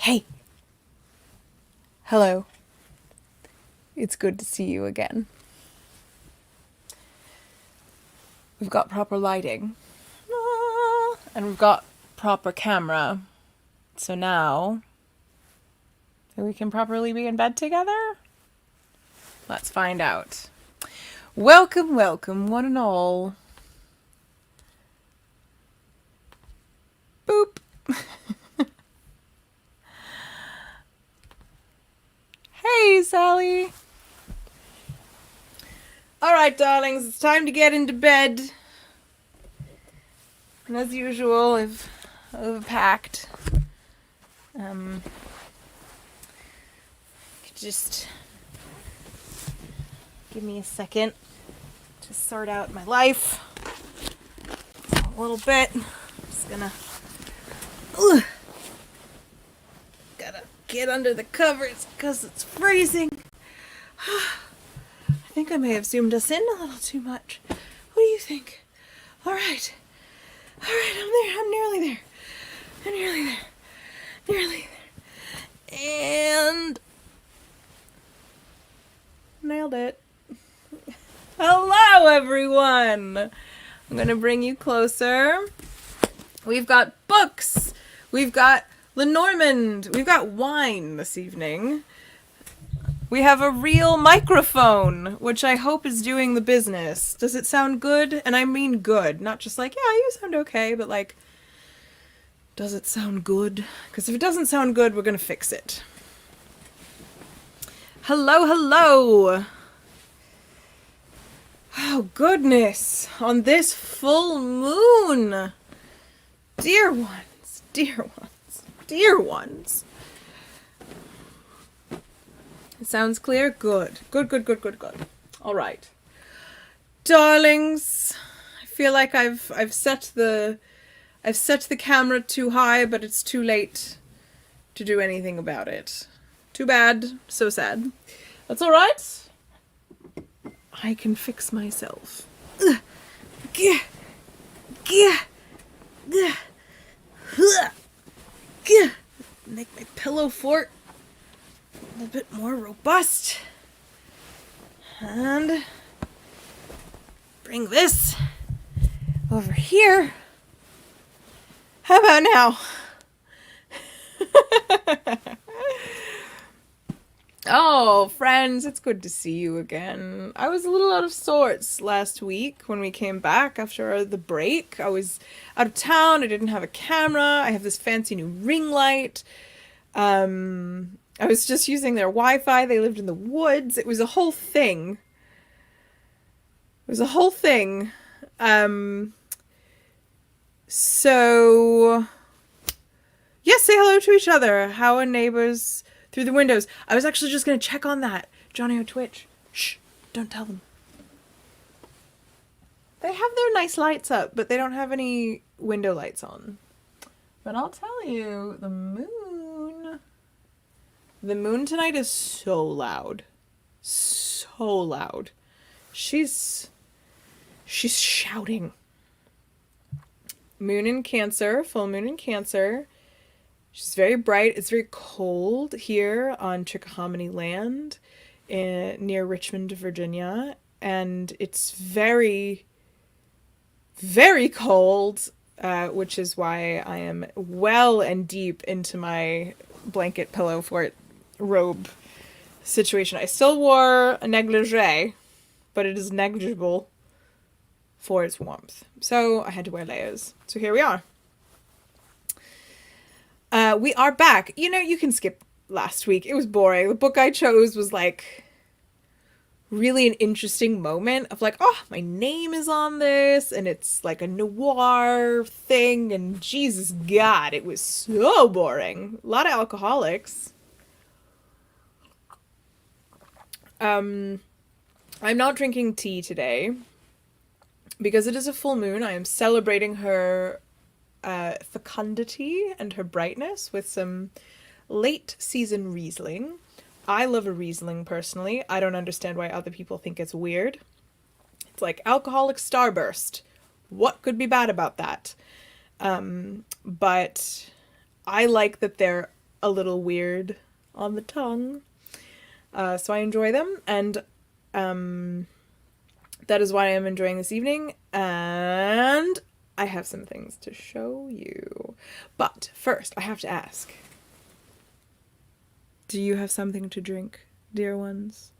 Hey. Hello. It's good to see you again. We've got proper lighting. And we've got proper camera. So now we can properly be in bed together? Let's find out. Welcome, welcome, one and all. Boop. Hey, Sally. All right, darlings, it's time to get into bed. And as usual, I've overpacked. Just give me a second to sort out my life a little bit. I'm just gonna gotta get under the covers because it's freezing. I think I may have zoomed us in a little too much. What do you think? All right, I'm there. I'm nearly there. I'm nearly there. Nearly there. And nailed it. Hello, everyone. I'm gonna bring you closer. We've got books. We've got Lenormand. We've got wine this evening. We have a real microphone, which I hope is doing the business. Does it sound good? And I mean good, not just like, yeah, you sound okay, but like, does it sound good? Because if it doesn't sound good, we're gonna fix it. Hello, hello. Oh, goodness. On this full moon. Dear ones, dear ones, dear ones. It sounds clear? Good. Good. All right. Darlings, I feel like I've set the camera too high, but it's too late to do anything about it. Too bad. So sad. That's all right. I can fix myself. Make my pillow fort a little bit more robust. And bring this over here. How about now? Oh, friends, it's good to see you again. I was a little out of sorts last week when we came back after the break. I was out of town. I didn't have a camera. I have this fancy new ring light. I was just using their Wi-Fi. They lived in the woods. It was a whole thing. So, yes, say hello to each other. How are neighbors through the windows? I was actually just going to check on that. Johnny on Twitch. Shh, don't tell them. They have their nice lights up, but they don't have any window lights on. But I'll tell you, the moon tonight is so loud. So loud. She's shouting. Moon in Cancer, full moon in Cancer. She's very bright. It's very cold here on Chickahominy land near Richmond, Virginia. And it's very, very cold, which is why I am well and deep into my blanket pillow fort robe situation. I still wore a negligee, but it is negligible for its warmth. So I had to wear layers. So here we are. We are back. You know, you can skip last week. It was boring. The book I chose was like really an interesting moment of like, oh, my name is on this and it's like a noir thing and Jesus God, it was so boring. A lot of alcoholics. I'm not drinking tea today because it is a full moon. I am celebrating her fecundity and her brightness with some late season Riesling. I love a Riesling personally. I don't understand why other people think it's weird. It's like alcoholic starburst. What could be bad about that? But I like that they're a little weird on the tongue. So I enjoy them, and that is why I'm enjoying this evening, and I have some things to show you. But first, I have to ask, do you have something to drink, dear ones?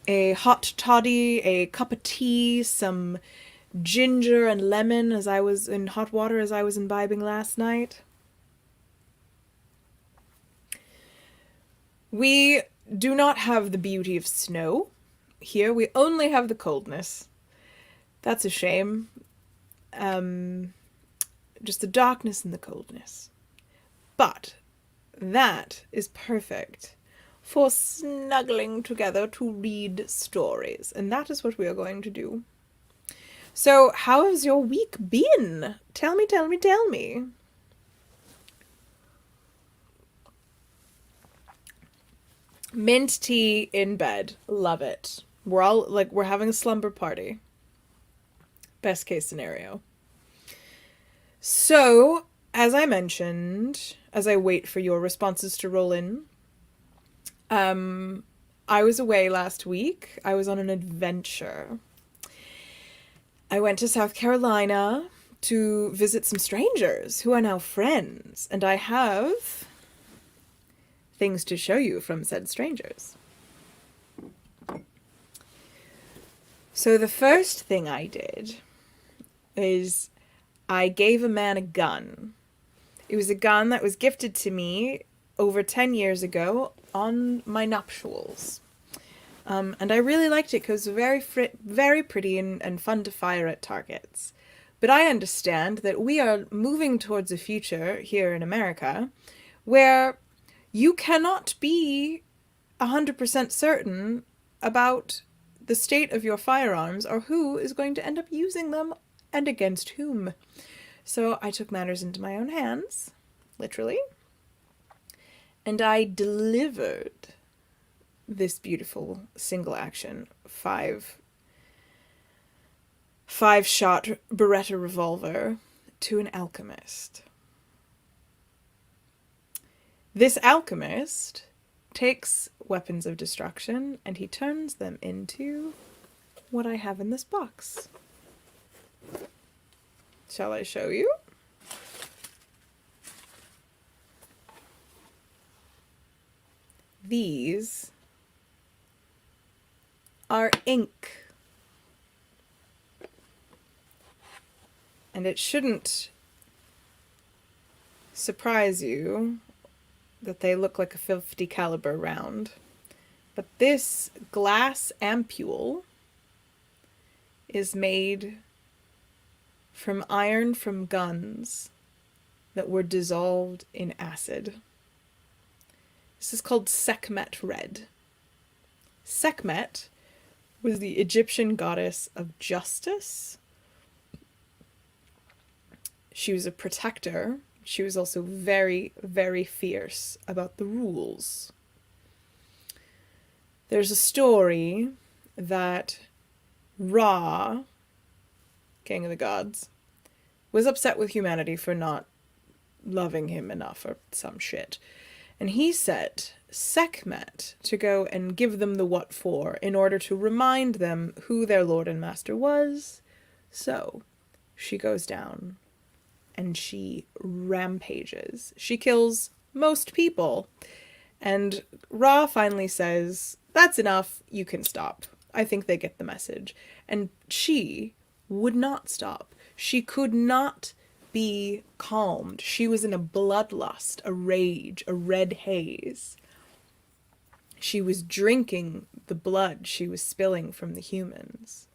A hot toddy, a cup of tea, some ginger and lemon as I was in hot water as I was imbibing last night? We do not have the beauty of snow here. We only have the coldness. That's a shame. Just the darkness and the coldness. But that is perfect for snuggling together to read stories. And that is what we are going to do. So, how has your week been? Tell me, tell me, tell me. Mint tea in bed. Love it. We're having a slumber party. Best case scenario. So, as I mentioned, as I wait for your responses to roll in, I was away last week. I was on an adventure. I went to South Carolina to visit some strangers who are now friends, and I have things to show you from said strangers. So the first thing I did is I gave a man a gun. It was a gun that was gifted to me over 10 years ago on my nuptials. And I really liked it because it was very pretty and fun to fire at targets. But I understand that we are moving towards a future here in America where you cannot be 100% certain about the state of your firearms or who is going to end up using them and against whom. So I took matters into my own hands, literally, and I delivered this beautiful single action five-shot Beretta revolver to an alchemist. This alchemist takes weapons of destruction and he turns them into what I have in this box. Shall I show you? These are ink. And it shouldn't surprise you that they look like a 50 caliber round. But this glass ampule is made from iron from guns that were dissolved in acid. This is called Sekhmet red. Sekhmet was the Egyptian goddess of justice. She was a protector. She was also very, very fierce about the rules. There's a story that Ra, king of the gods, was upset with humanity for not loving him enough or some shit. And he set Sekhmet to go and give them the what for in order to remind them who their lord and master was. So she goes down and she rampages. She kills most people. And Ra finally says, "That's enough, you can stop." I think they get the message. And she would not stop. She could not be calmed. She was in a bloodlust, a rage, a red haze. She was drinking the blood she was spilling from the humans.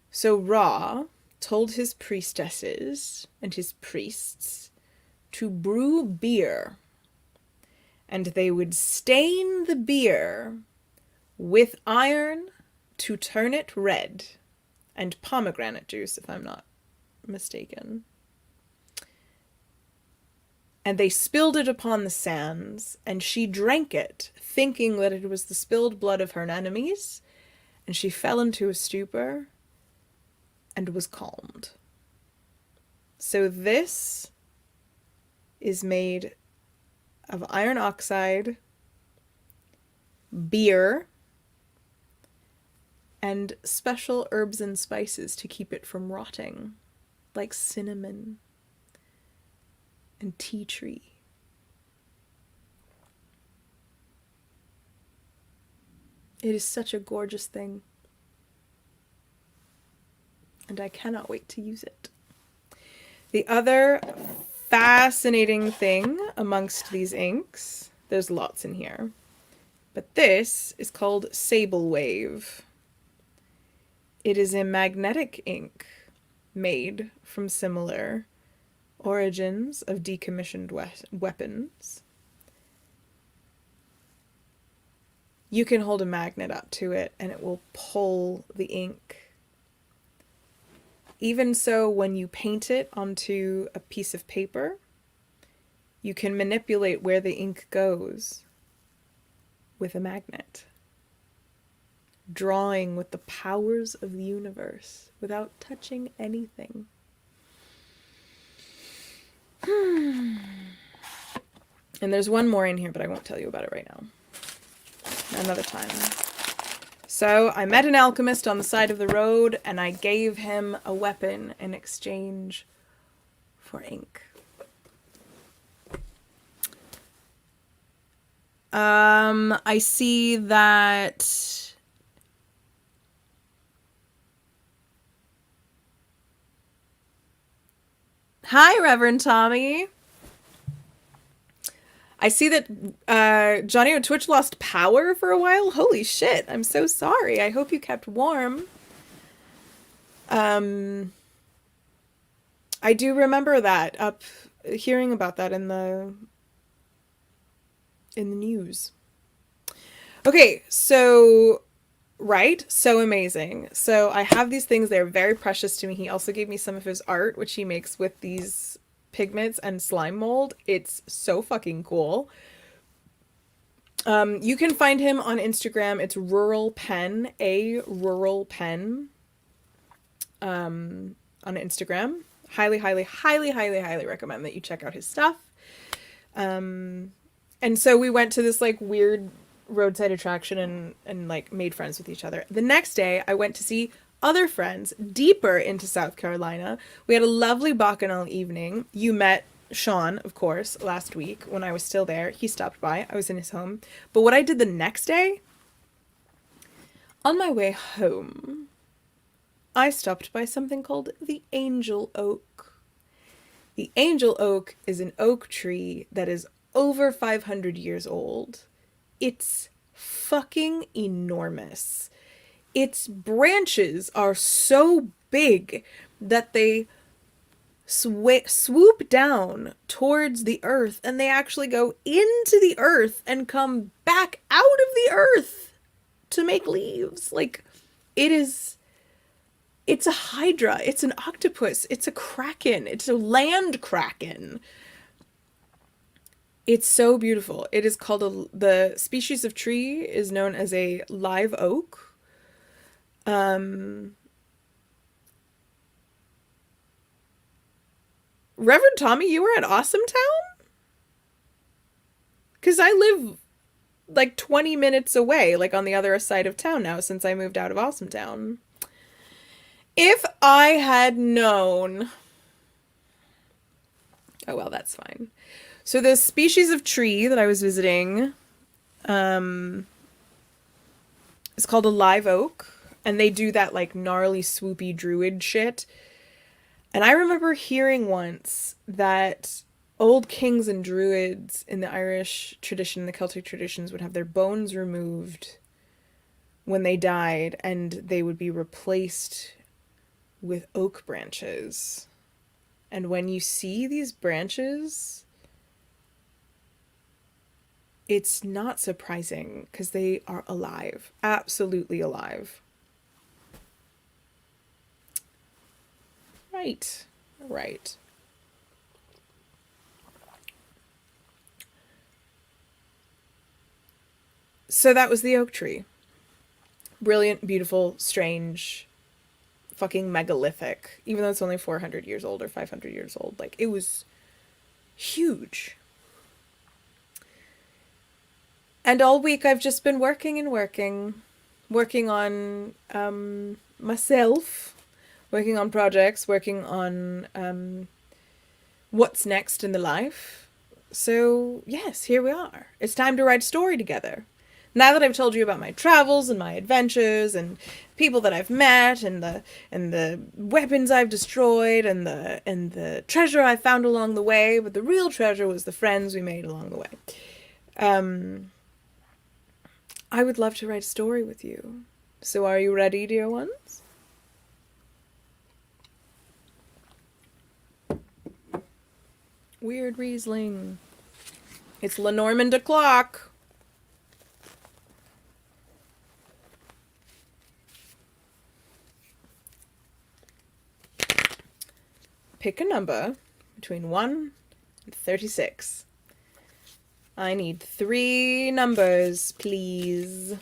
So Ra told his priestesses and his priests to brew beer, and they would stain the beer with iron to turn it red, and pomegranate juice, if I'm not mistaken. And they spilled it upon the sands, and she drank it, thinking that it was the spilled blood of her enemies, and she fell into a stupor and was calmed. So this is made of iron oxide, beer, and special herbs and spices to keep it from rotting, like cinnamon and tea tree. It is such a gorgeous thing, and I cannot wait to use it. The other fascinating thing amongst these inks, there's lots in here, but this is called Sable Wave. It is a magnetic ink made from similar origins of decommissioned weapons. You can hold a magnet up to it and it will pull the ink. Even so, when you paint it onto a piece of paper, you can manipulate where the ink goes with a magnet, drawing with the powers of the universe without touching anything. And there's one more in here, but I won't tell you about it right now. Another time. So I met an alchemist on the side of the road and I gave him a weapon in exchange for ink. I see that hi, Reverend Tommy. I see that Johnny on Twitch lost power for a while. Holy shit, I'm so sorry. I hope you kept warm. I do remember that, hearing about that in the news. Okay, so, right, so amazing. So I have these things, they're very precious to me. He also gave me some of his art, which he makes with these pigments and slime mold. It's so fucking cool. You can find him on Instagram. It's Rural Pen, a Rural Pen, on Instagram. Highly, highly, highly, highly, highly recommend that you check out his stuff. And so we went to this like weird roadside attraction and like made friends with each other. The next day I went to see other friends deeper into South Carolina. We had a lovely bacchanal evening. You met Sean, of course, last week when I was still there. He stopped by. I was in his home. But what I did the next day, on my way home, I stopped by something called the Angel Oak. The Angel Oak is an oak tree that is over 500 years old. It's fucking enormous. Its branches are so big that they swoop down towards the earth, and they actually go into the earth and come back out of the earth to make leaves. Like, it's a hydra, it's an octopus, it's a kraken, it's a land kraken. It's so beautiful. It is called the species of tree is known as a live oak. Reverend Tommy, you were at Awesome Town? Because I live like 20 minutes away, like on the other side of town now since I moved out of Awesome Town. If I had known... Oh, well, that's fine. So the species of tree that I was visiting is called a live oak. And they do that like gnarly, swoopy druid shit. And I remember hearing once that old kings and druids in the Irish tradition, the Celtic traditions, would have their bones removed when they died, and they would be replaced with oak branches. And when you see these branches, it's not surprising because they are alive, absolutely alive. Right, right. So that was the oak tree. Brilliant, beautiful, strange, fucking megalithic. Even though it's only 400 years old or 500 years old. Like, it was huge. And all week I've just been working and working, working on myself, working on projects, working on what's next in the life. So, yes, here we are. It's time to write a story together. Now that I've told you about my travels and my adventures and people that I've met and the weapons I've destroyed and the treasure I found along the way, but the real treasure was the friends we made along the way. I would love to write a story with you. So are you ready, dear ones? Weird Riesling. It's Lenormand o'clock. Pick a number between 1 and 36. I need 3 numbers, please.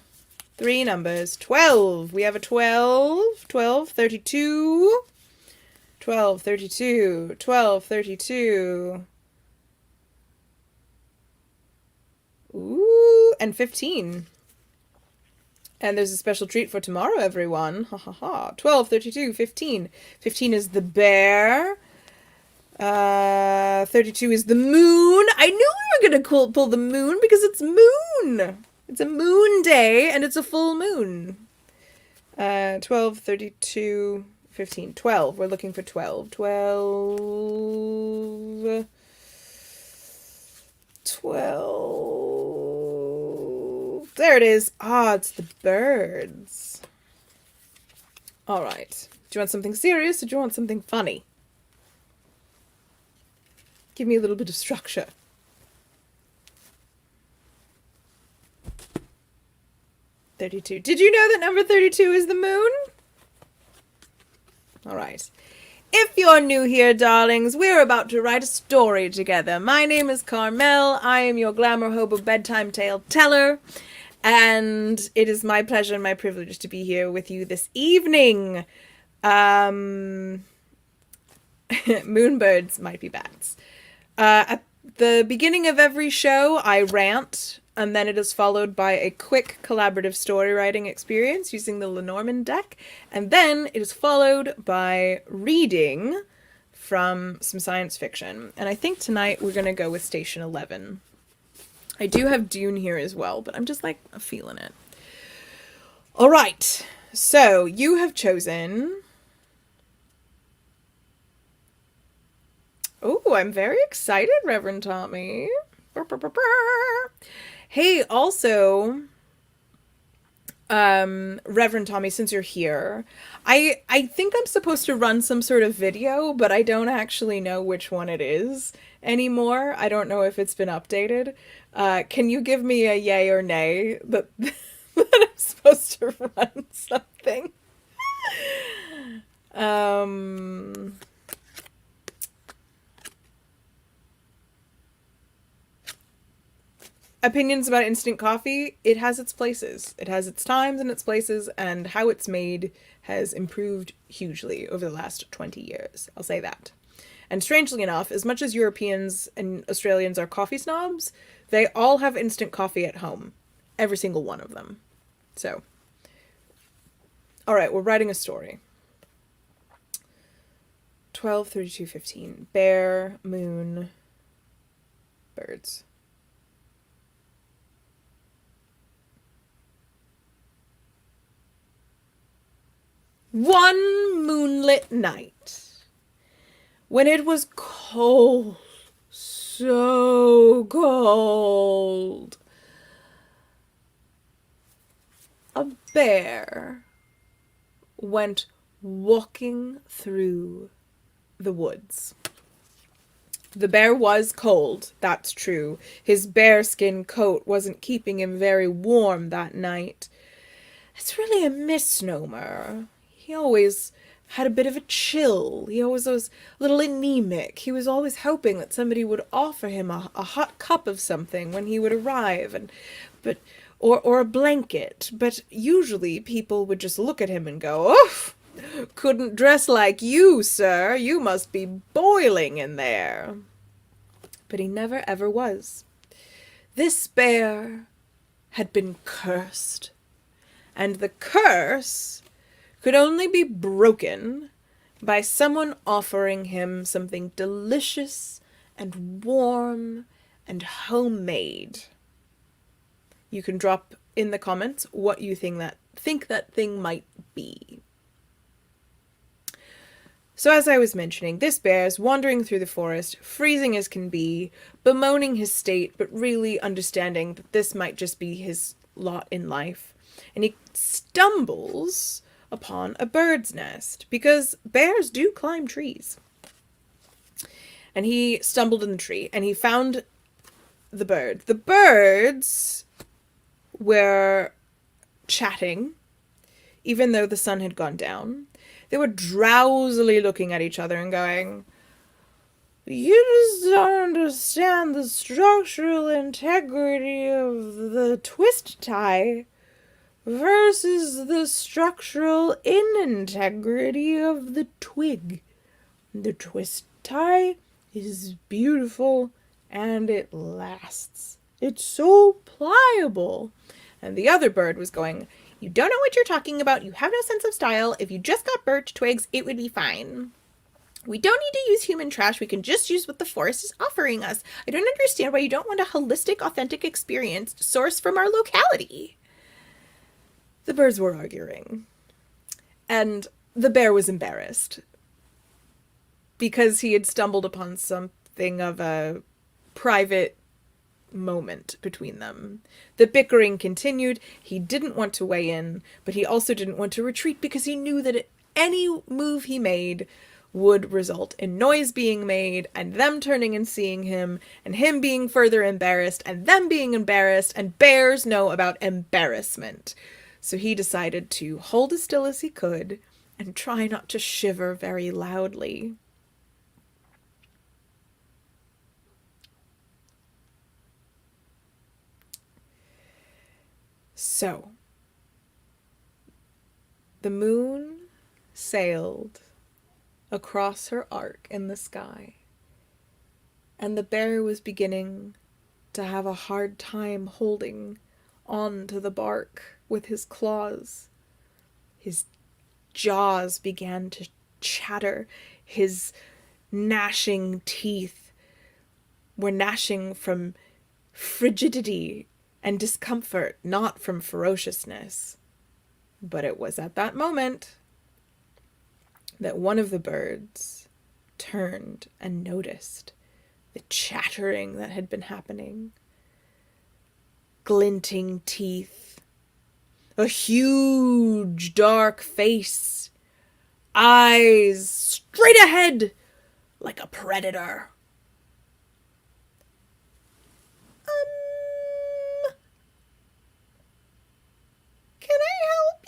3 numbers. 12. We have a 12. 12, 32. 12, 32. 12, 32. Ooh, and 15. And there's a special treat for tomorrow, everyone. Ha ha ha. 12, 32, 15. 15 is the bear. 32 is the moon. I knew we were going to pull the moon because it's moon. It's a moon day and it's a full moon. 12, 32, 15. 12. We're looking for 12. 12. 12. There it is. Ah, it's the birds. All right. Do you want something serious or do you want something funny? Give me a little bit of structure. 32. Did you know that number 32 is the moon? All right. If you're new here, darlings, we're about to write a story together. My name is Carmel. I am your GlamourHobo bedtime tale teller. And it is my pleasure and my privilege to be here with you this evening. Moonbirds might be bats. At the beginning of every show, I rant, and then it is followed by a quick collaborative story writing experience using the Lenormand deck, and then it is followed by reading from some science fiction. And I think tonight we're going to go with Station 11. I do have Dune here as well, but I'm just like feeling it. All right, so you have chosen... Oh, I'm very excited, Reverend Tommy. Hey, also, Reverend Tommy, since you're here, I think I'm supposed to run some sort of video, but I don't actually know which one it is anymore. I don't know if it's been updated. Can you give me a yay or nay that, that I'm supposed to run something? Opinions about instant coffee, it has its places. It has its times and its places, and how it's made has improved hugely over the last 20 years. I'll say that. And strangely enough, as much as Europeans and Australians are coffee snobs, they all have instant coffee at home. Every single one of them. So, all right, we're writing a story. 12, 32, 15. Bear, moon, birds. One moonlit night, when it was cold, so cold, a bear went walking through the woods. The bear was cold, that's true. His bearskin coat wasn't keeping him very warm that night. It's really a misnomer. He always had a bit of a chill. He always was a little anemic. He was always hoping that somebody would offer him a hot cup of something when he would arrive, or a blanket. But usually people would just look at him and go, "Oof! Couldn't dress like you, sir. You must be boiling in there." But he never ever was. This bear had been cursed, and the curse could only be broken by someone offering him something delicious and warm and homemade. You can drop in the comments what you think that thing might be. So as I was mentioning, this bear is wandering through the forest, freezing as can be, bemoaning his state, but really understanding that this might just be his lot in life. And he stumbles upon a bird's nest, because bears do climb trees. And he stumbled in the tree, and he found the bird. The birds were chatting, even though the sun had gone down. They were drowsily looking at each other and going, "You just don't understand the structural integrity of the twist tie versus the structural inintegrity of the twig. The twist tie is beautiful and it lasts. It's so pliable." And the other bird was going, "You don't know what you're talking about. You have no sense of style. If you just got birch twigs, it would be fine. We don't need to use human trash. We can just use what the forest is offering us. I don't understand why you don't want a holistic, authentic experience sourced from our locality." The birds were arguing. And the bear was embarrassed, because he had stumbled upon something of a private moment between them. The bickering continued. He didn't want to weigh in, but he also didn't want to retreat, because he knew that any move he made would result in noise being made, and them turning and seeing him, and him being further embarrassed, and them being embarrassed, and bears know about embarrassment. So he decided to hold as still as he could and try not to shiver very loudly. So, the moon sailed across her arc in the sky, and the bear was beginning to have a hard time holding on to the bark with his claws. His jaws began to chatter. His gnashing teeth were gnashing from frigidity and discomfort, not from ferociousness. But it was at that moment that one of the birds turned and noticed the chattering that had been happening. Glinting teeth, a huge dark face, eyes straight ahead like a predator. Can I help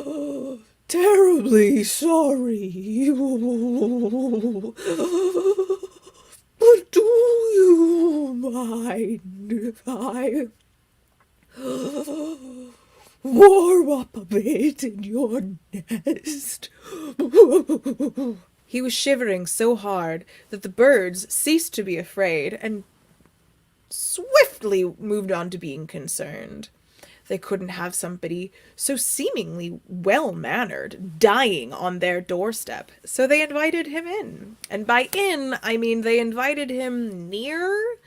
you? Terribly sorry. But do you mind if I warm up a bit in your nest? He was shivering so hard that the birds ceased to be afraid and swiftly moved on to being concerned. They couldn't have somebody so seemingly well-mannered dying on their doorstep, so they invited him in. And by in, I mean they invited him near,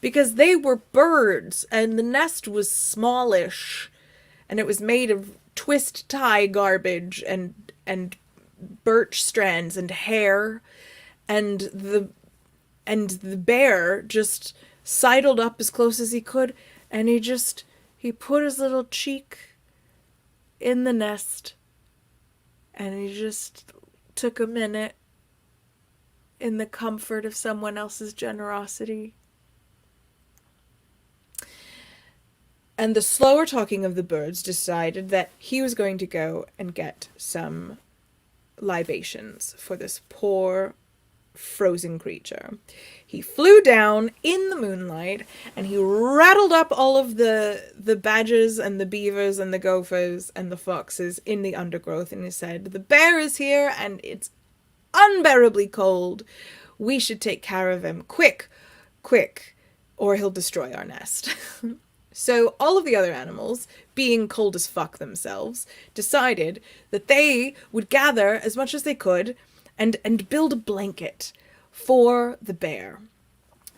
because they were birds, and the nest was smallish, and it was made of twist tie garbage and birch strands and hair, and the bear just sidled up as close as he could, and he put his little cheek in the nest, and he just took a minute in the comfort of someone else's generosity. And the slower talking of the birds decided that he was going to go and get some libations for this poor frozen creature. He flew down in the moonlight, and he rattled up all of the badgers and the beavers and the gophers and the foxes in the undergrowth, and he said, "The bear is here, and it's unbearably cold. We should take care of him. Quick, quick, or he'll destroy our nest. So all of the other animals, being cold as fuck themselves, decided that they would gather as much as they could and build a blanket for the bear.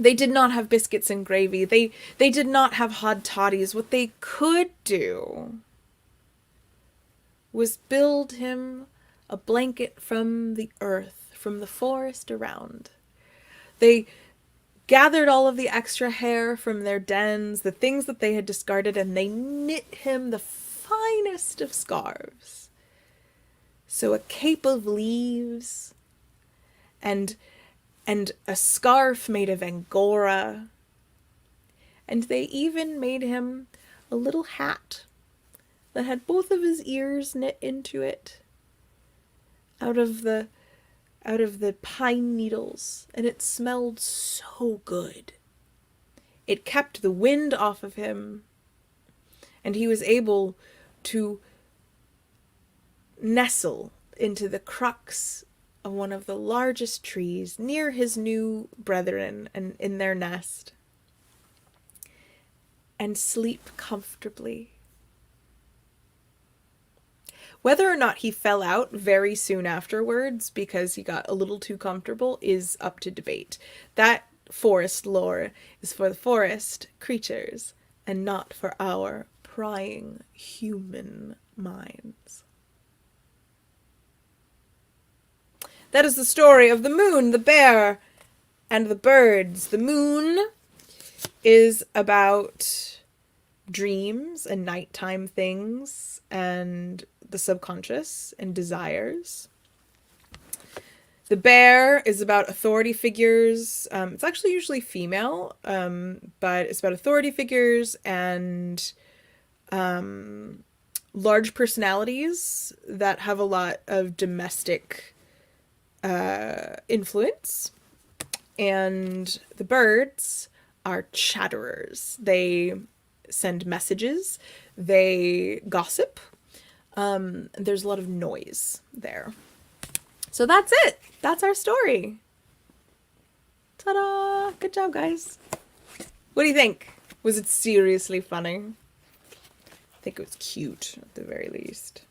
They did not have biscuits and gravy. They did not have hot toddies. What they could do was build him a blanket from the earth, from the forest around. They gathered all of the extra hair from their dens, the things that they had discarded, and they knit him the finest of scarves. So a cape of leaves and a scarf made of angora. And they even made him a little hat that had both of his ears knit into it out of the pine needles, and it smelled so good. It kept the wind off of him, and he was able to nestle into the crux of one of the largest trees near his new brethren and in their nest, and sleep comfortably. Whether or not he fell out very soon afterwards because he got a little too comfortable is up to debate. That forest lore is for the forest creatures and not for our prying human minds. That is the story of the moon, the bear, and the birds. The moon is about dreams and nighttime things and the subconscious and desires. The bear is about authority figures. It's actually usually female, but it's about authority figures and large personalities that have a lot of domestic influence. And the birds are chatterers. They send messages. They gossip. There's a lot of noise there. So that's it. That's our story. Ta-da! Good job, guys. What do you think? Was it seriously funny? I think it was cute, at the very least.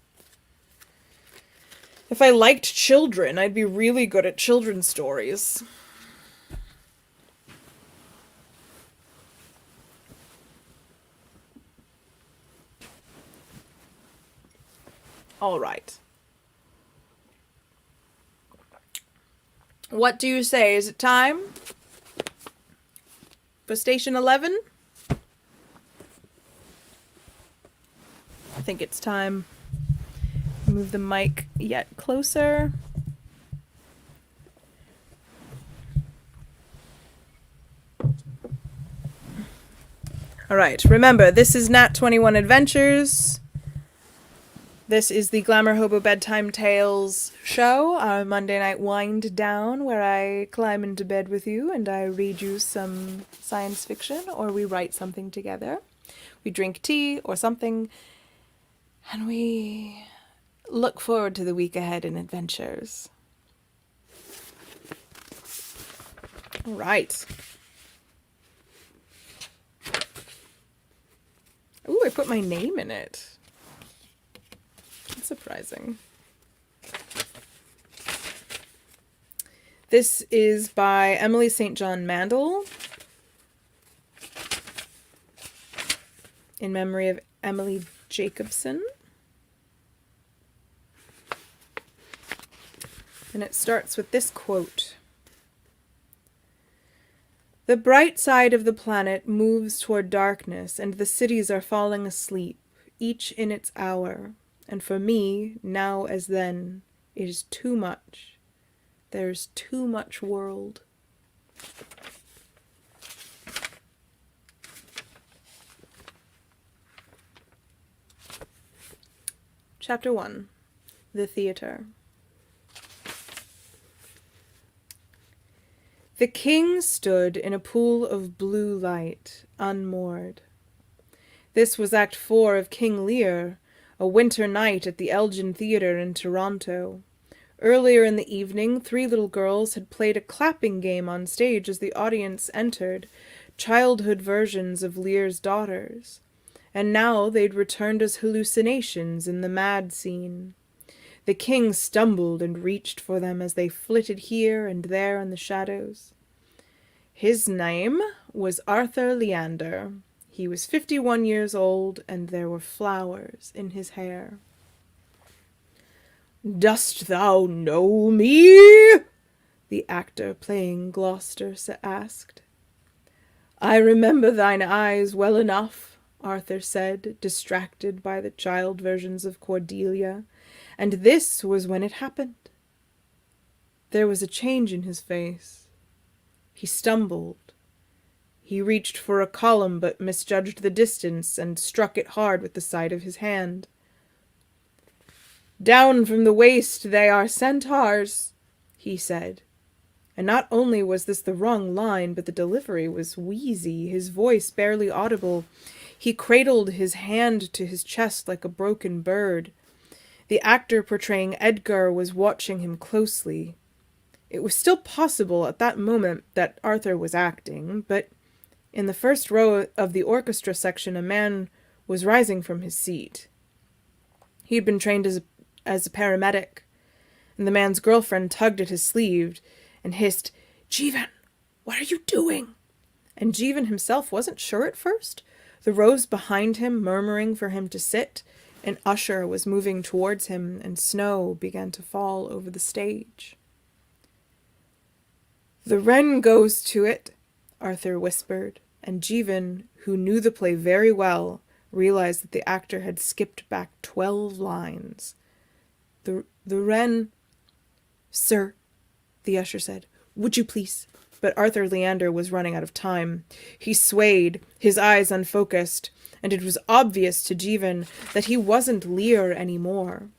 If I liked children, I'd be really good at children's stories. All right. What do you say? Is it time for station 11? I think it's time. Move the mic yet closer. All right. Remember, this is Nat 21 Adventures. This is the GlamourHobo Bedtime Tales show, our Monday night wind down, where I climb into bed with you and I read you some science fiction, or we write something together. We drink tea or something, and we look forward to the week ahead in adventures. All right. Ooh, I put my name in it. That's surprising. This is by Emily St. John Mandel, in memory of Emily Jacobson. And it starts with this quote. The bright side of the planet moves toward darkness, and the cities are falling asleep, each in its hour. And for me, now as then, it is too much. There's too much world. Chapter 1. The Theater. The king stood in a pool of blue light, unmoored. This was Act 4 of King Lear, a winter night at the Elgin Theatre in Toronto, Earlier in the evening, 3 little girls had played a clapping game on stage as the audience entered, childhood versions of Lear's daughters, and now they'd returned as hallucinations in the mad scene. The king stumbled and reached for them as they flitted here and there in the shadows. His name was Arthur Leander. He was 51 years old, and there were flowers in his hair. "Dost thou know me?" the actor playing Gloucester asked. "I remember thine eyes well enough," Arthur said, distracted by the child versions of Cordelia, and this was when it happened. There was a change in his face. He stumbled. He reached for a column but misjudged the distance and struck it hard with the side of his hand. "Down from the waist they are centaurs," he said. And not only was this the wrong line, but the delivery was wheezy, his voice barely audible. He cradled his hand to his chest like a broken bird. The actor portraying Edgar was watching him closely. It was still possible at that moment that Arthur was acting, but in the first row of the orchestra section a man was rising from his seat. He had been trained as a paramedic, and the man's girlfriend tugged at his sleeve and hissed, "Jeevan, what are you doing?" And Jeevan himself wasn't sure at first. The rows behind him murmuring for him to sit, an usher was moving towards him, and snow began to fall over the stage. "The wren goes to it," Arthur whispered, and Jeevan, who knew the play very well, realized that the actor had skipped back 12 lines. The wren... "Sir," the usher said, "would you please?" But Arthur Leander was running out of time. He swayed, his eyes unfocused, and it was obvious to Jeevan that he wasn't Lear anymore.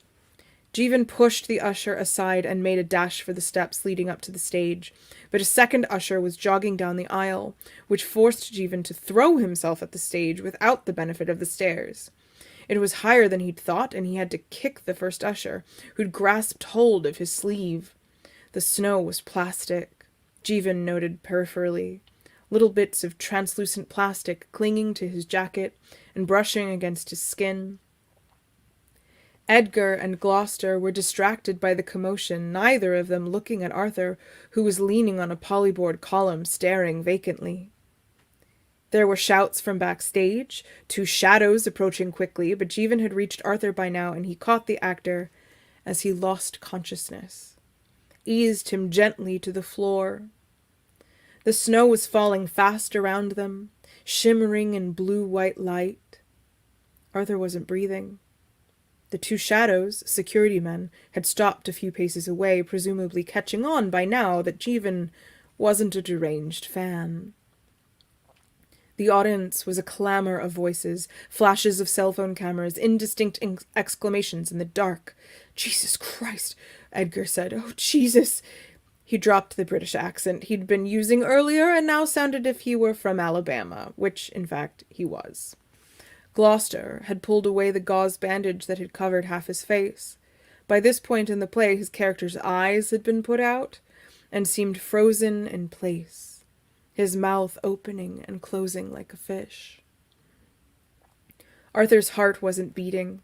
Jeevan pushed the usher aside and made a dash for the steps leading up to the stage, but a second usher was jogging down the aisle, which forced Jeevan to throw himself at the stage without the benefit of the stairs. It was higher than he'd thought, and he had to kick the first usher, who'd grasped hold of his sleeve. The snow was plastic, Jeevan noted peripherally, little bits of translucent plastic clinging to his jacket and brushing against his skin. Edgar and Gloucester were distracted by the commotion, neither of them looking at Arthur, who was leaning on a polyboard column, staring vacantly. There were shouts from backstage, 2 shadows approaching quickly, but Jeevan had reached Arthur by now, and he caught the actor as he lost consciousness, eased him gently to the floor. The snow was falling fast around them, shimmering in blue-white light. Arthur wasn't breathing. The 2 shadows, security men, had stopped a few paces away, presumably catching on by now that Jeevan wasn't a deranged fan. The audience was a clamor of voices, flashes of cell phone cameras, indistinct exclamations in the dark. "Jesus Christ," Edgar said. "Oh, Jesus." He dropped the British accent he'd been using earlier and now sounded as if he were from Alabama, which, in fact, he was. Gloucester had pulled away the gauze bandage that had covered half his face. By this point in the play, his character's eyes had been put out and seemed frozen in place, his mouth opening and closing like a fish. Arthur's heart wasn't beating.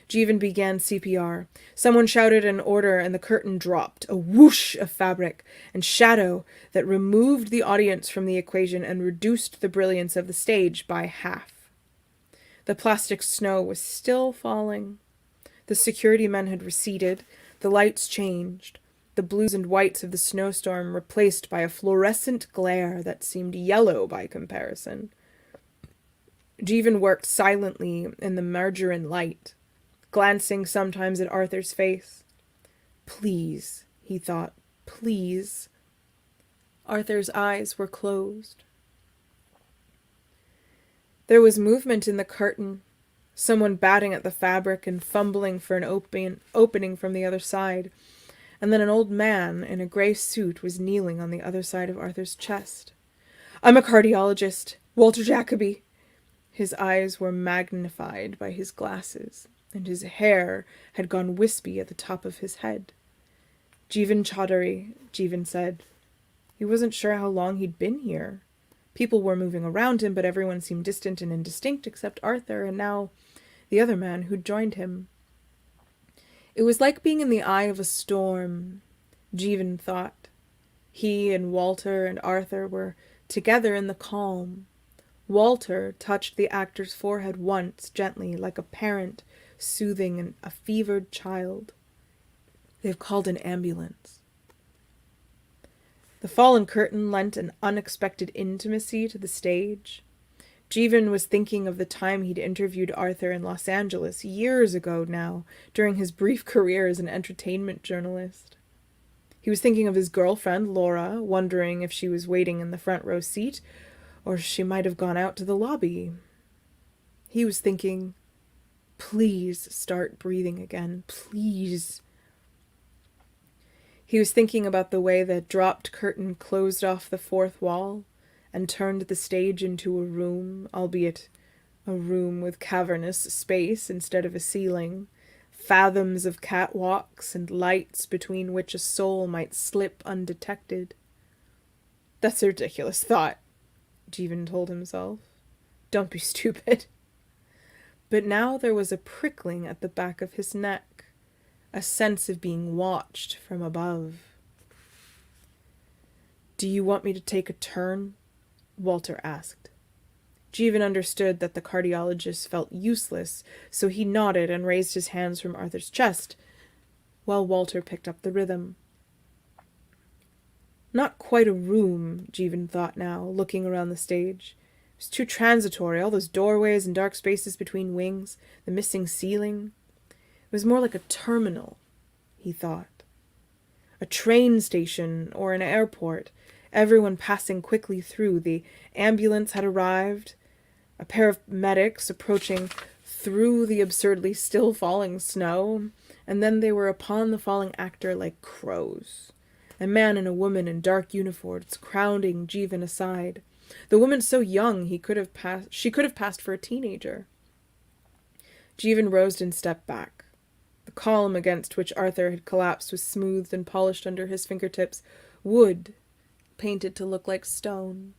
Jeevan began CPR. Someone shouted an order and the curtain dropped, a whoosh of fabric and shadow that removed the audience from the equation and reduced the brilliance of the stage by half. The plastic snow was still falling. The security men had receded. The lights changed. The blues and whites of the snowstorm replaced by a fluorescent glare that seemed yellow by comparison. Jeevan worked silently in the margarine light, glancing sometimes at Arthur's face. "Please," he thought, "please." Arthur's eyes were closed. There was movement in the curtain, someone batting at the fabric and fumbling for an opening from the other side, and then an old man in a grey suit was kneeling on the other side of Arthur's chest. "I'm a cardiologist, Walter Jacoby." His eyes were magnified by his glasses, and his hair had gone wispy at the top of his head. Jeevan Chaudhary, Jeevan said. He wasn't sure how long he'd been here. People were moving around him, but everyone seemed distant and indistinct except Arthur and now the other man who'd joined him. It was like being in the eye of a storm, Jeevan thought. He and Walter and Arthur were together in the calm. Walter touched the actor's forehead once, gently, like a parent soothing a fevered child. They've called an ambulance. The fallen curtain lent an unexpected intimacy to the stage. Jeevan was thinking of the time he'd interviewed Arthur in Los Angeles, years ago now, during his brief career as an entertainment journalist. He was thinking of his girlfriend, Laura, wondering if she was waiting in the front row seat, or she might have gone out to the lobby. He was thinking, please start breathing again, please. He was thinking about the way the dropped curtain closed off the fourth wall and turned the stage into a room, albeit a room with cavernous space instead of a ceiling, fathoms of catwalks and lights between which a soul might slip undetected. That's a ridiculous thought, Jeevan told himself. Don't be stupid. But now there was a prickling at the back of his neck, a sense of being watched from above. Do you want me to take a turn? Walter asked. Jeevan understood that the cardiologist felt useless, so he nodded and raised his hands from Arthur's chest, while Walter picked up the rhythm. Not quite a room, Jeevan thought now, looking around the stage. It was too transitory, all those doorways and dark spaces between wings, the missing ceiling. It was more like a terminal, he thought. A train station or an airport, everyone passing quickly through. The ambulance had arrived, a pair of medics approaching through the absurdly still falling snow, and then they were upon the falling actor like crows. A man and a woman in dark uniforms crowding Jeevan aside. The woman so young she could have passed for a teenager. Jeevan rose and stepped back. The column against which Arthur had collapsed was smoothed and polished under his fingertips, wood, painted to look like stone.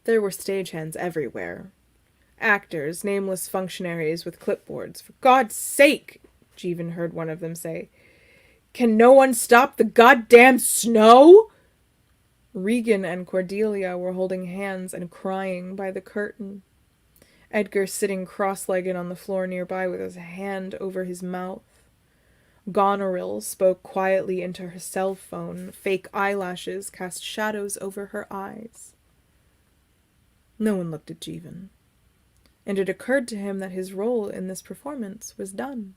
There were stagehands everywhere. Actors, nameless functionaries with clipboards. For God's sake, Jeevan heard one of them say. Can no one stop the goddamn snow? Regan and Cordelia were holding hands and crying by the curtain. Edgar sitting cross-legged on the floor nearby with his hand over his mouth. Goneril spoke quietly into her cell phone. Fake eyelashes cast shadows over her eyes. No one looked at Jeevan, and it occurred to him that his role in this performance was done.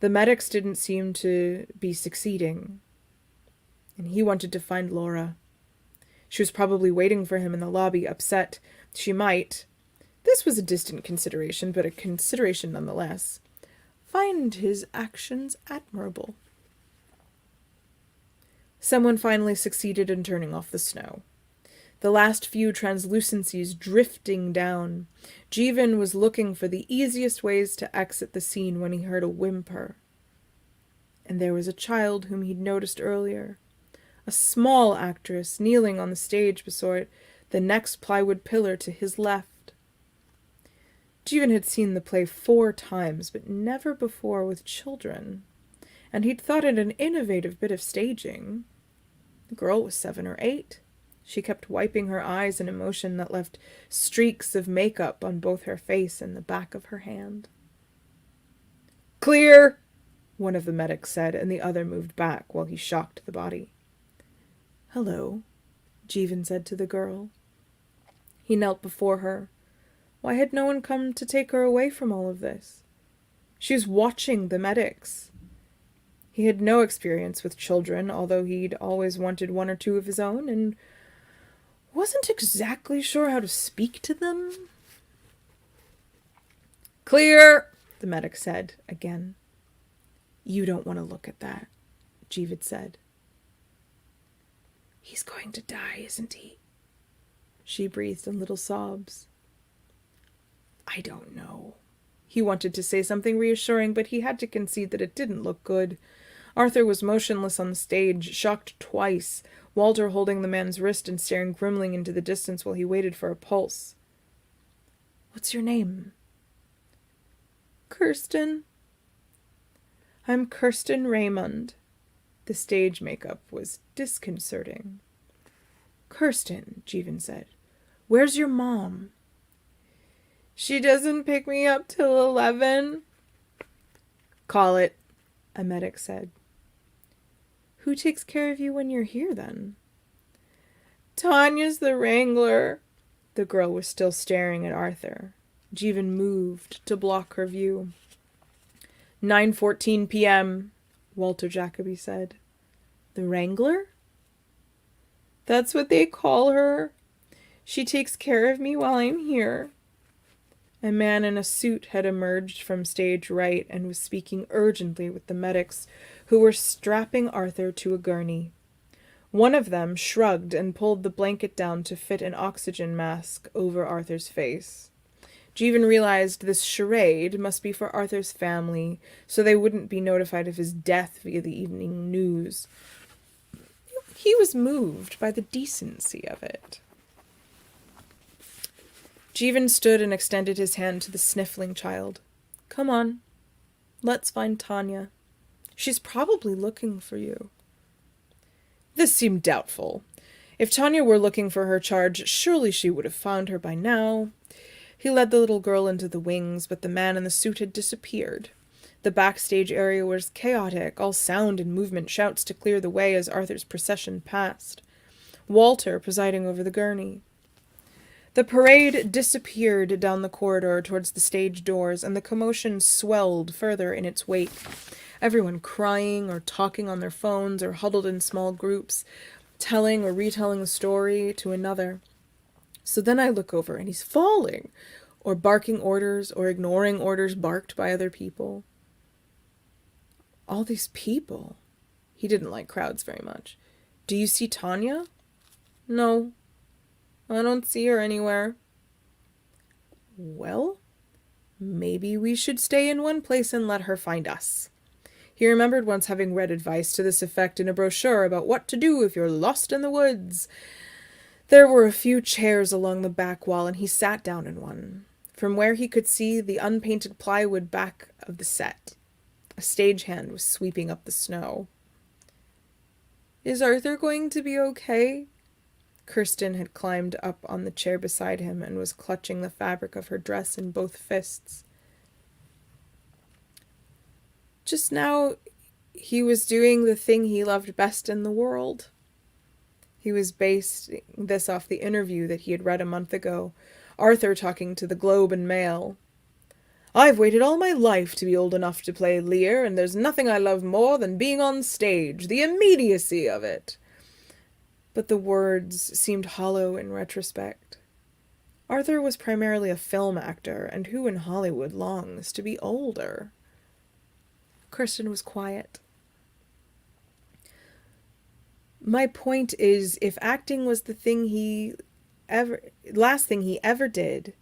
The medics didn't seem to be succeeding, and he wanted to find Laura. She was probably waiting for him in the lobby, upset. She might, this was a distant consideration, but a consideration nonetheless, find his actions admirable. Someone finally succeeded in turning off the snow. The last few translucencies drifting down. Jeevan was looking for the easiest ways to exit the scene when he heard a whimper. And there was a child whom he'd noticed earlier. A small actress kneeling on the stage beside the next plywood pillar to his left. Jeevan had seen the play 4 times, but never before with children, and he'd thought it an innovative bit of staging. The girl was 7 or 8. She kept wiping her eyes in emotion that left streaks of makeup on both her face and the back of her hand. Clear, one of the medics said, and the other moved back while he shocked the body. Hello, Jeevan said to the girl. He knelt before her. Why had no one come to take her away from all of this? She was watching the medics. He had no experience with children, although he'd always wanted 1 or 2 of his own, and wasn't exactly sure how to speak to them. Clear, the medic said again. You don't want to look at that, Jeevan said. He's going to die, isn't he? She breathed in little sobs. I don't know. He wanted to say something reassuring, but he had to concede that it didn't look good. Arthur was motionless on the stage, shocked twice, Walter holding the man's wrist and staring grimly into the distance while he waited for a pulse. "What's your name?" "Kirsten." "I'm Kirsten Raymond." The stage makeup was disconcerting. "Kirsten," Jeevan said, "where's your mom?" "She doesn't pick me up till 11. "Call it," a medic said. "Who takes care of you when you're here, then?" "Tanya's the Wrangler." The girl was still staring at Arthur. Jeevan moved to block her view. 9:14 p.m., Walter Jacoby said. "The Wrangler?" "That's what they call her. She takes care of me while I'm here." A man in a suit had emerged from stage right and was speaking urgently with the medics who were strapping Arthur to a gurney. One of them shrugged and pulled the blanket down to fit an oxygen mask over Arthur's face. Jeevan realized this charade must be for Arthur's family, so they wouldn't be notified of his death via the evening news. He was moved by the decency of it. Jeevan stood and extended his hand to the sniffling child. "Come on. Let's find Tanya. She's probably looking for you." This seemed doubtful. If Tanya were looking for her charge, surely she would have found her by now. He led the little girl into the wings, but the man in the suit had disappeared. The backstage area was chaotic, all sound and movement, shouts to clear the way as Arthur's procession passed. Walter presiding over the gurney. The parade disappeared down the corridor towards the stage doors, and the commotion swelled further in its wake. Everyone crying or talking on their phones or huddled in small groups, telling or retelling a story to another. So then I look over and he's falling, or barking orders, or ignoring orders barked by other people. All these people. He didn't like crowds very much. "Do you see Tanya?" "No. I don't see her anywhere." "Well, maybe we should stay in one place and let her find us." He remembered once having read advice to this effect in a brochure about what to do if you're lost in the woods. There were a few chairs along the back wall, and he sat down in one, from where he could see the unpainted plywood back of the set. A stagehand was sweeping up the snow. "Is Arthur going to be okay?" Kirsten had climbed up on the chair beside him and was clutching the fabric of her dress in both fists. Just now, he was doing the thing he loved best in the world. He was basing this off the interview that he had read a month ago, Arthur talking to the Globe and Mail. "I've waited all my life to be old enough to play Lear, and there's nothing I love more than being on stage, the immediacy of it." But the words seemed hollow in retrospect. Arthur was primarily a film actor, and who in Hollywood longs to be older? Kirsten was quiet. "My point is, if acting was the last thing he ever did,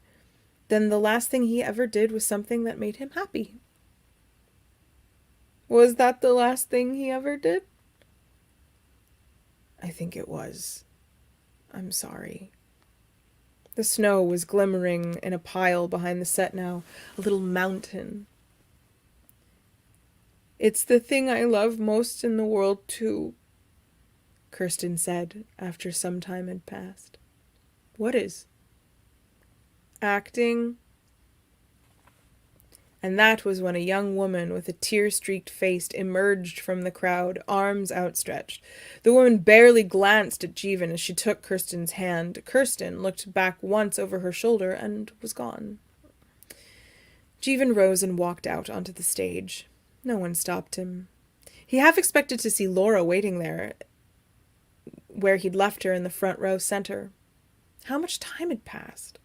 then the last thing he ever did was something that made him happy." "Was that the last thing he ever did?" "I think it was. I'm sorry." The snow was glimmering in a pile behind the set now, a little mountain. "It's the thing I love most in the world, too," Kirsten said after some time had passed. "What is?" "Acting." And that was when a young woman with a tear-streaked face emerged from the crowd, arms outstretched. The woman barely glanced at Jeevan as she took Kirsten's hand. Kirsten looked back once over her shoulder and was gone. Jeevan rose and walked out onto the stage. No one stopped him. He half expected to see Laura waiting there, where he'd left her in the front row center. How much time had passed?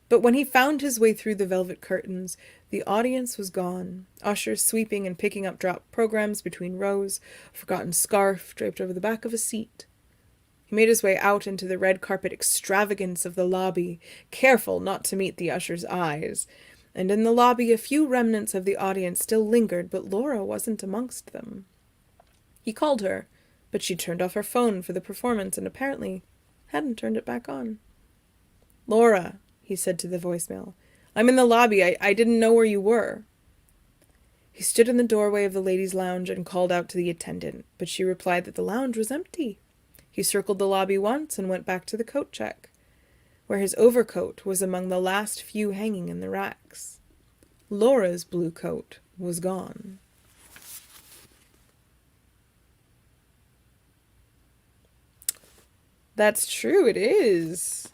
But when he found his way through the velvet curtains, the audience was gone, ushers sweeping and picking up dropped programs between rows, a forgotten scarf draped over the back of a seat. He made his way out into the red carpet extravagance of the lobby, careful not to meet the usher's eyes. And in the lobby a few remnants of the audience still lingered, but Laura wasn't amongst them. He called her, but she turned off her phone for the performance and apparently hadn't turned it back on. "Laura," he said to the voicemail. "I'm in the lobby. I didn't know where you were." He stood in the doorway of the ladies' lounge and called out to the attendant, but she replied that the lounge was empty. He circled the lobby once and went back to the coat check, where his overcoat was among the last few hanging in the racks. Laura's blue coat was gone. That's true, it is.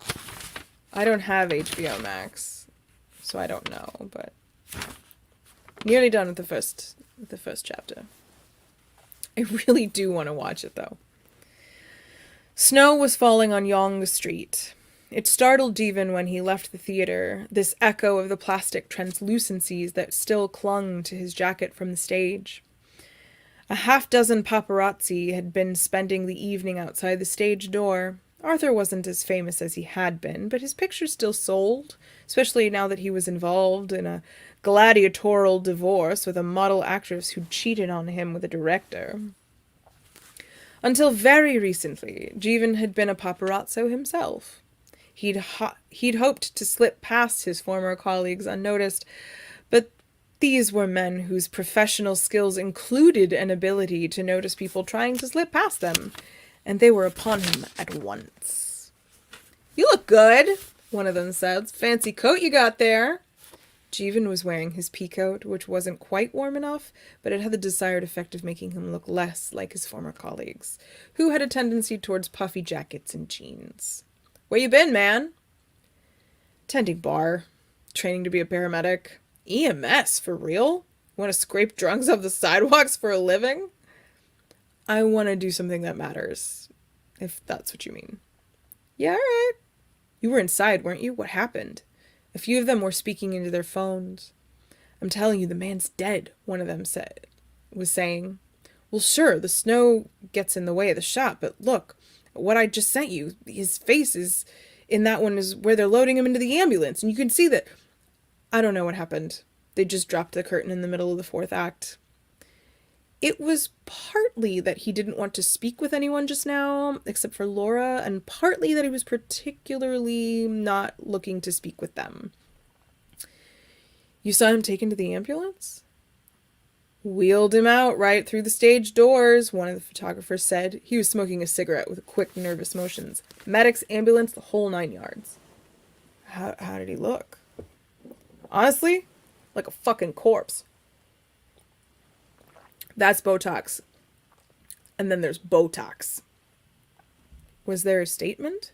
I don't have HBO Max, so I don't know, but nearly done with the first chapter. I really do want to watch it, though. Snow was falling on Yonge Street. It startled Jeevan when he left the theater, this echo of the plastic translucencies that still clung to his jacket from the stage. A half-dozen paparazzi had been spending the evening outside the stage door. Arthur wasn't as famous as he had been, but his pictures still sold, especially now that he was involved in a gladiatorial divorce with a model actress who'd cheated on him with a director. Until very recently, Jeevan had been a paparazzo himself. He'd hoped to slip past his former colleagues unnoticed, but these were men whose professional skills included an ability to notice people trying to slip past them, and they were upon him at once. "You look good," one of them said. "Fancy coat you got there." Jeevan was wearing his pea coat, which wasn't quite warm enough, but it had the desired effect of making him look less like his former colleagues, who had a tendency towards puffy jackets and jeans. "Where you been, man?" "Tending bar. Training to be a paramedic." "EMS, for real? Want to scrape drunks off the sidewalks for a living?" "I want to do something that matters, if that's what you mean." "Yeah, all right." "You were inside, weren't you? What happened?" A few of them were speaking into their phones. "I'm telling you, the man's dead," one of them was saying. "Well, sure, the snow gets in the way of the shot, but look, what I just sent you, his face is in that one is where they're loading him into the ambulance, and you can see that." "I don't know what happened. They just dropped the curtain in the middle of the fourth act." It was partly that he didn't want to speak with anyone just now, except for Laura, and partly that he was particularly not looking to speak with them. "You saw him taken to the ambulance?" "Wheeled him out right through the stage doors," one of the photographers said. He was smoking a cigarette with quick, nervous motions. "Medics, ambulance, the whole 9 yards. How did he look?" "Honestly, like a fucking corpse. That's Botox. And then there's Botox." "Was there a statement?"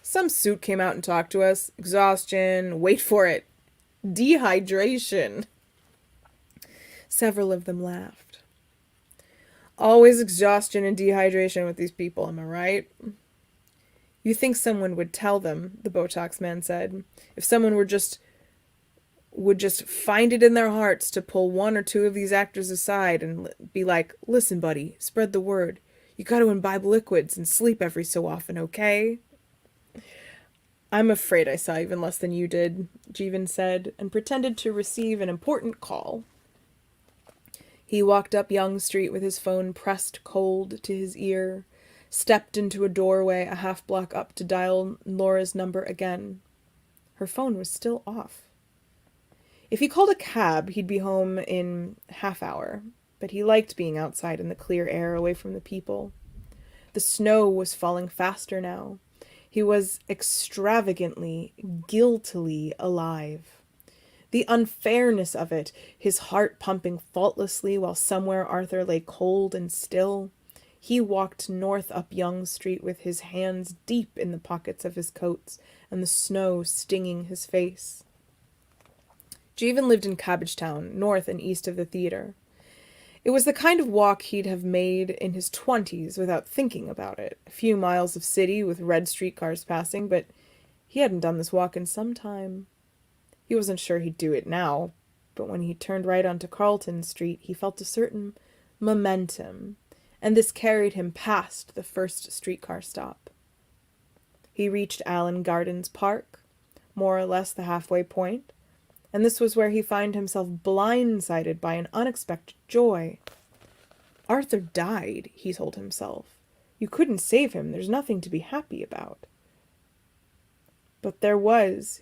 "Some suit came out and talked to us. Exhaustion, wait for it, dehydration." Several of them laughed. "Always exhaustion and dehydration with these people, am I right?" "You think someone would tell them," the Botox man said. "If someone would just find it in their hearts to pull one or two of these actors aside and be like, 'Listen, buddy, spread the word. You got to imbibe liquids and sleep every so often, okay?'" "I'm afraid I saw even less than you did," Jeevan said, and pretended to receive an important call. He walked up Yonge Street with his phone pressed cold to his ear, stepped into a doorway a half block up to dial Laura's number again. Her phone was still off. If he called a cab, he'd be home in half hour, but he liked being outside in the clear air away from the people. The snow was falling faster now. He was extravagantly, guiltily alive. The unfairness of it, his heart pumping faultlessly while somewhere Arthur lay cold and still. He walked north up Yonge Street with his hands deep in the pockets of his coats and the snow stinging his face. Jeevan lived in Cabbagetown, north and east of the theater. It was the kind of walk he'd have made in his 20s without thinking about it. A few miles of city with red streetcars passing, but he hadn't done this walk in some time. He wasn't sure he'd do it now, but when he turned right onto Carlton Street, he felt a certain momentum, and this carried him past the first streetcar stop. He reached Allen Gardens Park, more or less the halfway point, and this was where he found himself blindsided by an unexpected joy. Arthur died, he told himself. You couldn't save him. There's nothing to be happy about. But there was.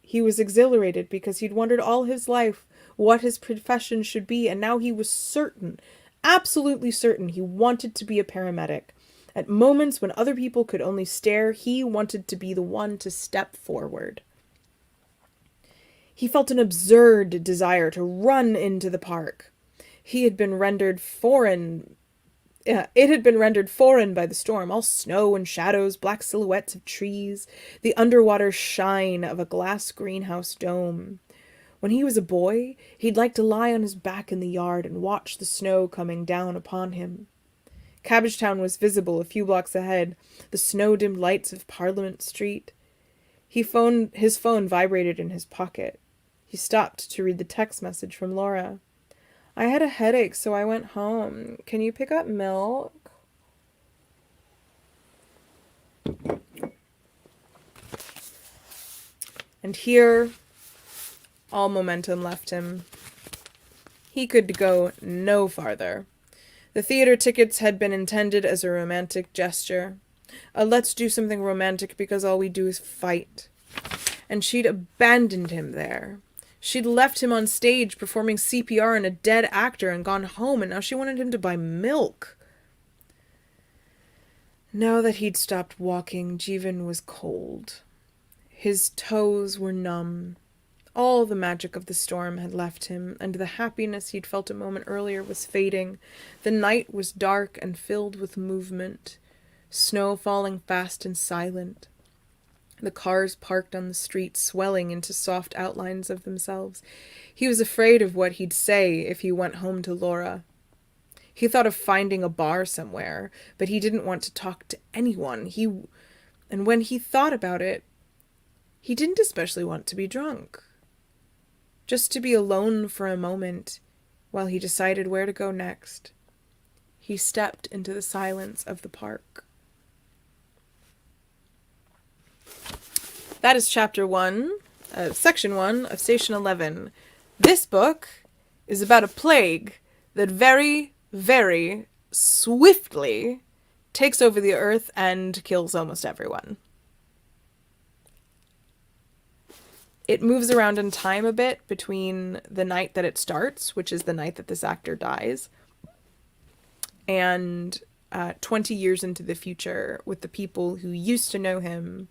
He was exhilarated because he'd wondered all his life what his profession should be, and now he was certain, absolutely certain, he wanted to be a paramedic. At moments when other people could only stare, he wanted to be the one to step forward. He felt an absurd desire to run into the park. It had been rendered foreign by the storm, all snow and shadows, black silhouettes of trees, the underwater shine of a glass greenhouse dome. When he was a boy, he'd like to lie on his back in the yard and watch the snow coming down upon him. Cabbagetown was visible a few blocks ahead, the snow-dimmed lights of Parliament Street. His phone vibrated in his pocket. He stopped to read the text message from Laura. I had a headache, so I went home. Can you pick up milk? And here, all momentum left him. He could go no farther. The theater tickets had been intended as a romantic gesture. Let's do something romantic because all we do is fight. And she'd abandoned him there. She'd left him on stage performing CPR on a dead actor and gone home, and now she wanted him to buy milk. Now that he'd stopped walking, Jeevan was cold. His toes were numb. All the magic of the storm had left him, and the happiness he'd felt a moment earlier was fading. The night was dark and filled with movement, snow falling fast and silent. The cars parked on the street swelling into soft outlines of themselves. He was afraid of what he'd say if he went home to Laura. He thought of finding a bar somewhere, but he didn't want to talk to anyone. And when he thought about it, he didn't especially want to be drunk. Just to be alone for a moment while he decided where to go next. He stepped into the silence of the park. That is chapter 1, section 1 of Station 11. This book is about a plague that very, very swiftly takes over the earth and kills almost everyone. It moves around in time a bit between the night that it starts, which is the night that this actor dies, and 20 years into the future with the people who used to know him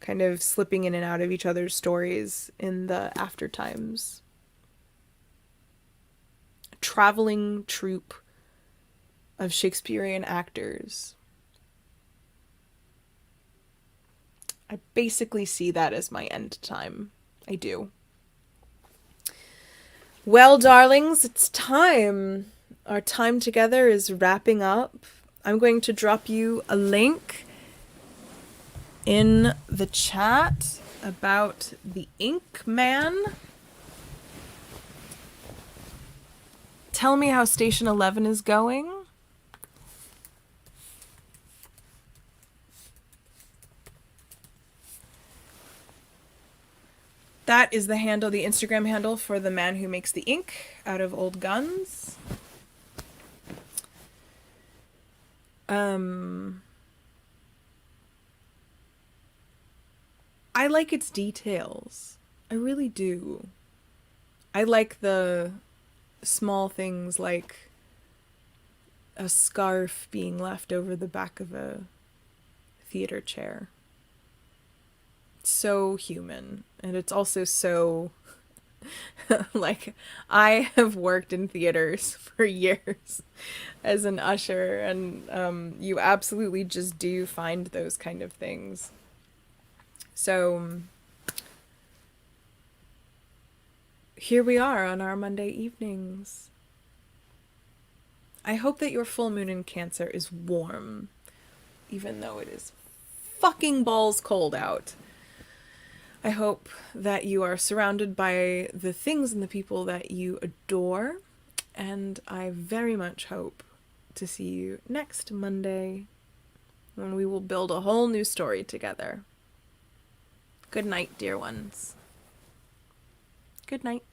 kind of slipping in and out of each other's stories in the after times. A traveling troupe of Shakespearean actors. I basically see that as my end time. I do. Well, darlings, it's time. Our time together is wrapping up. I'm going to drop you a link in the chat about the Ink Man. Tell me how Station 11 is going. That is the handle, the Instagram handle for the man who makes the ink out of old guns. I like its details. I really do. I like the small things like a scarf being left over the back of a theater chair. It's so human, and it's also so like, I have worked in theaters for years as an usher, and you absolutely just do find those kind of things. So here we are on our Monday evenings. I hope that your full moon in Cancer is warm, even though it is fucking balls cold out. I hope that you are surrounded by the things and the people that you adore, and I very much hope to see you next Monday when we will build a whole new story together. Good night, dear ones. Good night.